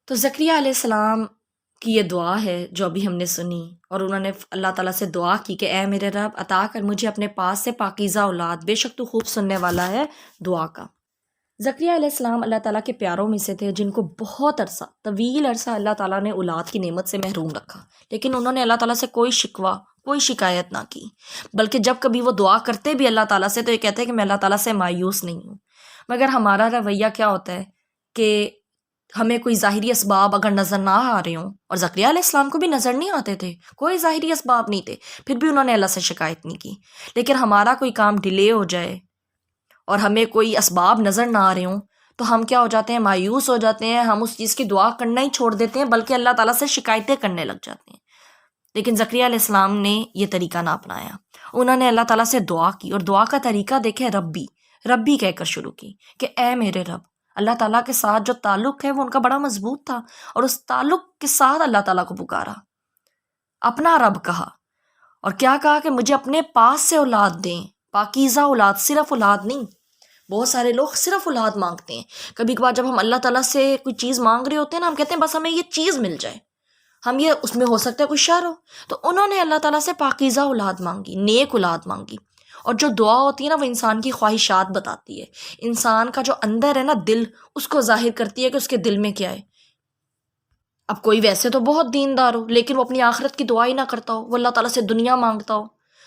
تو زکریا علیہ السلام کی یہ دعا ہے جو ابھی ہم نے سنی، اور انہوں نے اللہ تعالیٰ سے دعا کی کہ اے میرے رب عطا کر مجھے اپنے پاس سے پاکیزہ اولاد، بے شک تو خوب سننے والا ہے دعا کا۔ زکریا علیہ السلام اللہ تعالیٰ کے پیاروں میں سے تھے جن کو بہت عرصہ، طویل عرصہ اللہ تعالیٰ نے اولاد کی نعمت سے محروم رکھا، لیکن انہوں نے اللہ تعالیٰ سے کوئی شکوہ، کوئی شکایت نہ کی، بلکہ جب کبھی وہ دعا کرتے بھی اللہ تعالیٰ سے تو یہ کہتے ہیں کہ میں اللہ تعالیٰ سے مایوس نہیں ہوں۔ مگر ہمارا رویہ کیا ہوتا ہے کہ ہمیں کوئی ظاہری اسباب اگر نظر نہ آ رہے ہوں، اور زکریا علیہ السلام کو بھی نظر نہیں آتے تھے، کوئی ظاہری اسباب نہیں تھے، پھر بھی انہوں نے اللہ سے شکایت نہیں کی، لیکن ہمارا کوئی کام ڈیلے ہو جائے اور ہمیں کوئی اسباب نظر نہ آ رہے ہوں تو ہم کیا ہو جاتے ہیں، مایوس ہو جاتے ہیں، ہم اس چیز کی دعا کرنا ہی چھوڑ دیتے ہیں، بلکہ اللہ تعالیٰ سے شکایتیں کرنے لگ جاتے ہیں۔ لیکن زکریا علیہ السلام نے یہ طریقہ نہ اپنایا، انہوں نے اللہ تعالیٰ سے دعا کی، اور دعا کا طریقہ دیکھیں، ربی ربی کہہ کر شروع کی کہ اے میرے رب۔ اللہ تعالیٰ کے ساتھ جو تعلق ہے وہ ان کا بڑا مضبوط تھا، اور اس تعلق کے ساتھ اللہ تعالیٰ کو پکارا، اپنا رب کہا، اور کیا کہا کہ مجھے اپنے پاس سے اولاد دیں، پاکیزہ اولاد، صرف اولاد نہیں۔ بہت سارے لوگ صرف اولاد مانگتے ہیں، کبھی کبھار جب ہم اللہ تعالیٰ سے کوئی چیز مانگ رہے ہوتے ہیں نا، ہم کہتے ہیں بس ہمیں یہ چیز مل جائے، ہم یہ اس میں ہو سکتا ہے کوئی شر ہو، تو انہوں نے اللہ تعالیٰ سے پاکیزہ اولاد مانگی، نیک اولاد مانگی۔ اور جو دعا ہوتی ہے نا وہ انسان کی خواہشات بتاتی ہے، انسان کا جو اندر ہے نا دل، اس کو ظاہر کرتی ہے کہ اس کے دل میں کیا ہے۔ اب کوئی ویسے تو بہت دیندار ہو لیکن وہ اپنی آخرت کی دعا ہی نہ کرتا ہو، وہ اللہ تعالیٰ سے دنیا مانگتا ہو،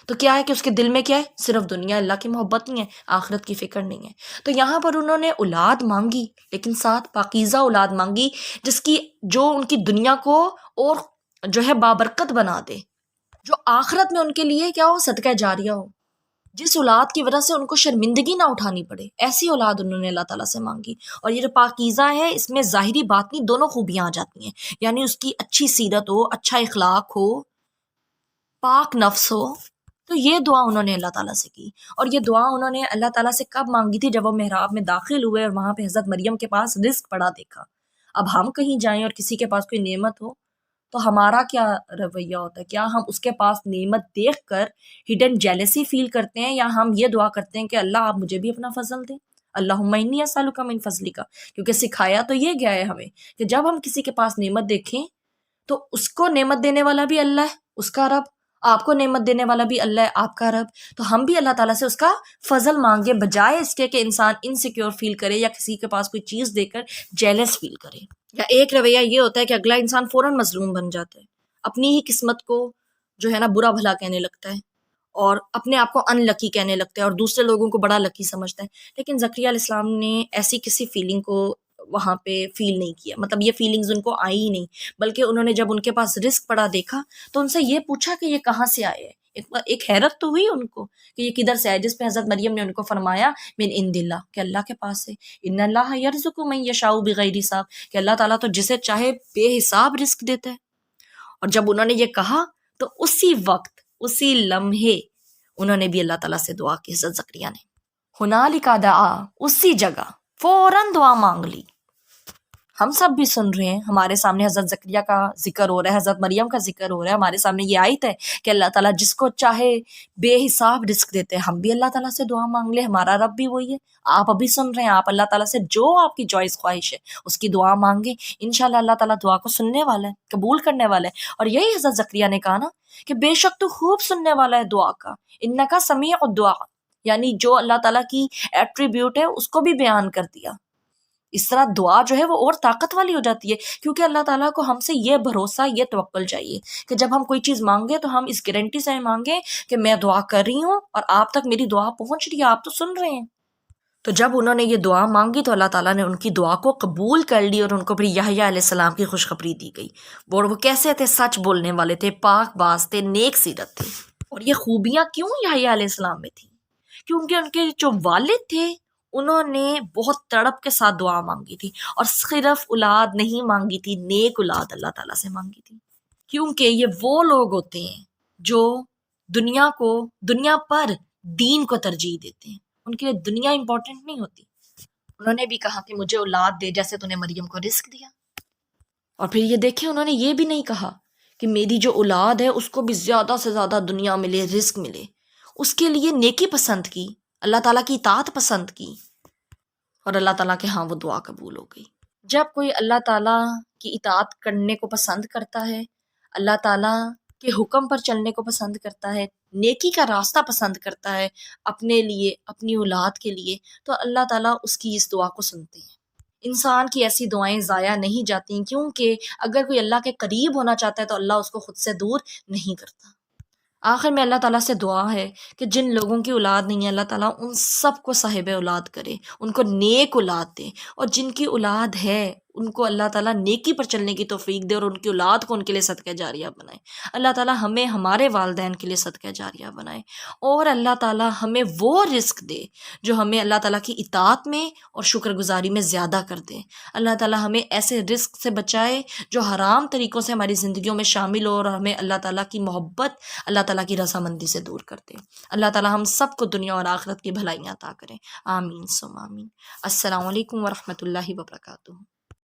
تو کیا ہے کہ اس کے دل میں کیا ہے، صرف دنیا، اللہ کی محبت نہیں ہے، آخرت کی فکر نہیں ہے۔ تو یہاں پر انہوں نے اولاد مانگی، لیکن ساتھ پاکیزہ اولاد مانگی، جس کی جو ان کی دنیا کو اور جو ہے بابرکت بنا دے، جو آخرت میں ان کے لیے کیا ہو، صدقہ جاریہ ہو، جس اولاد کی وجہ سے ان کو شرمندگی نہ اٹھانی پڑے، ایسی اولاد انہوں نے اللہ تعالیٰ سے مانگی۔ اور یہ جو پاکیزہ ہے اس میں ظاہری باطنی دونوں خوبیاں آ جاتی ہیں، یعنی اس کی اچھی سیرت ہو، اچھا اخلاق ہو، پاک نفس ہو۔ تو یہ دعا انہوں نے اللہ تعالیٰ سے کی، اور یہ دعا انہوں نے اللہ تعالیٰ سے کب مانگی تھی؟ جب وہ محراب میں داخل ہوئے اور وہاں پہ حضرت مریم کے پاس رزق پڑا دیکھا۔ اب ہم کہیں جائیں اور کسی کے پاس کوئی نعمت ہو تو ہمارا کیا رویہ ہوتا ہے؟ کیا ہم اس کے پاس نعمت دیکھ کر ہڈن جیلسی فیل کرتے ہیں، یا ہم یہ دعا کرتے ہیں کہ اللہ آپ مجھے بھی اپنا فضل دیں، اللہم انی اسألک من فضلک؟ کیونکہ سکھایا تو یہ گیا ہے ہمیں کہ جب ہم کسی کے پاس نعمت دیکھیں تو اس کو نعمت دینے والا بھی اللہ ہے، اس کا رب، آپ کو نعمت دینے والا بھی اللہ ہے، آپ کا رب، تو ہم بھی اللہ تعالیٰ سے اس کا فضل مانگے، بجائے اس کے کہ انسان انسیکیور فیل کرے یا کسی کے پاس کوئی چیز دیکھ کر جیلس فیل کرے۔ یا ایک رویہ یہ ہوتا ہے کہ اگلا انسان فوراً مظلوم بن جاتا ہے، اپنی ہی قسمت کو جو ہے نا برا بھلا کہنے لگتا ہے، اور اپنے آپ کو ان لکی کہنے لگتا ہے، اور دوسرے لوگوں کو بڑا لکی سمجھتا ہے۔ لیکن زکریا علیہ السلام نے ایسی کسی فیلنگ کو وہاں پہ فیل نہیں کیا، مطلب یہ فیلنگز ان کو آئی ہی نہیں، بلکہ انہوں نے جب ان کے پاس رزق پڑا دیکھا تو ان سے یہ پوچھا کہ یہ کہاں سے آئے ہے۔ ایک حیرت تو ہوئی ان کو کہ یہ کدھر سے آئے، جس پہ حضرت مریم نے ان کو فرمایا من عند اللہ، کہ اللہ کے پاس سے، ان اللہ یرزق من یشاء بغیر حساب، کہ اللہ تعالیٰ تو جسے چاہے بے حساب رزق دیتا ہے۔ اور جب انہوں نے یہ کہا تو اسی وقت، اسی لمحے انہوں نے بھی اللہ تعالیٰ سے دعا کی، حضرت زکریا نے ہنالک دعا، اسی جگہ فوراً دعا مانگ لی۔ ہم سب بھی سن رہے ہیں، ہمارے سامنے حضرت زکریا کا ذکر ہو رہا ہے، حضرت مریم کا ذکر ہو رہا ہے، ہمارے سامنے یہ آیت ہے کہ اللہ تعالیٰ جس کو چاہے بے حساب رزق دیتے ہیں۔ ہم بھی اللہ تعالیٰ سے دعا مانگ لیں، ہمارا رب بھی وہی ہے۔ آپ ابھی سن رہے ہیں، آپ اللہ تعالیٰ سے جو آپ کی چوائس خواہش ہے اس کی دعا مانگیں، انشاءاللہ اللہ تعالیٰ دعا کو سننے والا ہے، قبول کرنے والا ہے۔ اور یہی حضرت زکریا نے کہا نا کہ بے شک تو خوب سننے والا ہے دعا کا، انکا سمیع الدعا، یعنی جو اللہ تعالیٰ کی ایٹریبیوٹ ہے اس کو بھی بیان کر دیا۔ اس طرح دعا جو ہے وہ اور طاقت والی ہو جاتی ہے، کیونکہ اللہ تعالیٰ کو ہم سے یہ بھروسہ، یہ توکل چاہیے کہ جب ہم کوئی چیز مانگیں تو ہم اس گارنٹی سے مانگیں کہ میں دعا کر رہی ہوں اور آپ تک میری دعا پہنچ رہی ہے، آپ تو سن رہے ہیں۔ تو جب انہوں نے یہ دعا مانگی تو اللہ تعالیٰ نے ان کی دعا کو قبول کر لی، اور ان کو پھر یحییٰ علیہ السلام کی خوشخبری دی گئی۔ وہ کیسے تھے؟ سچ بولنے والے تھے، پاک باز تھے، نیک سیرت تھے۔ اور یہ خوبیاں کیوں یحییٰ علیہ السلام میں تھیں؟ کیونکہ ان کے جو والد تھے انہوں نے بہت تڑپ کے ساتھ دعا مانگی تھی، اور صرف اولاد نہیں مانگی تھی، نیک اولاد اللہ تعالیٰ سے مانگی تھی۔ کیونکہ یہ وہ لوگ ہوتے ہیں جو دنیا پر دین کو ترجیح دیتے ہیں، ان کے لیے دنیا امپورٹنٹ نہیں ہوتی۔ انہوں نے بھی کہا کہ مجھے اولاد دے جیسے تو نے مریم کو رزق دیا۔ اور پھر یہ دیکھیں، انہوں نے یہ بھی نہیں کہا کہ میری جو اولاد ہے اس کو بھی زیادہ سے زیادہ دنیا ملے، رزق ملے، اس کے لیے نیکی پسند کی، اللہ تعالیٰ کی اطاعت پسند کی، اور اللہ تعالیٰ کے ہاں وہ دعا قبول ہو گئی۔ جب کوئی اللہ تعالیٰ کی اطاعت کرنے کو پسند کرتا ہے، اللہ تعالیٰ کے حکم پر چلنے کو پسند کرتا ہے، نیکی کا راستہ پسند کرتا ہے اپنے لیے، اپنی اولاد کے لیے، تو اللہ تعالیٰ اس کی اس دعا کو سنتے ہیں۔ انسان کی ایسی دعائیں ضائع نہیں جاتی، کیونکہ اگر کوئی اللہ کے قریب ہونا چاہتا ہے تو اللہ اس کو خود سے دور نہیں کرتا۔ آخر میں اللہ تعالیٰ سے دعا ہے کہ جن لوگوں کی اولاد نہیں ہے، اللہ تعالیٰ ان سب کو صاحب اولاد کرے، ان کو نیک اولاد دے، اور جن کی اولاد ہے ان کو اللہ تعالیٰ نیکی پر چلنے کی توفیق دے اور ان کی اولاد کو ان کے لیے صدقہ جاریہ بنائے۔ اللہ تعالیٰ ہمیں ہمارے والدین کے لیے صدقہ جاریہ بنائے، اور اللہ تعالیٰ ہمیں وہ رزق دے جو ہمیں اللہ تعالیٰ کی اطاعت میں اور شکر گزاری میں زیادہ کر دے۔ اللہ تعالیٰ ہمیں ایسے رزق سے بچائے جو حرام طریقوں سے ہماری زندگیوں میں شامل ہو، اور ہمیں اللہ تعالیٰ کی محبت، اللہ تعالیٰ کی رضامندی سے دور کر دے۔ اللہ تعالیٰ ہم سب کو دنیا اور آخرت کی بھلائیاں عطا کریں، آمین ثم آمین۔ السلام علیکم ورحمۃ اللہ وبرکاتہ۔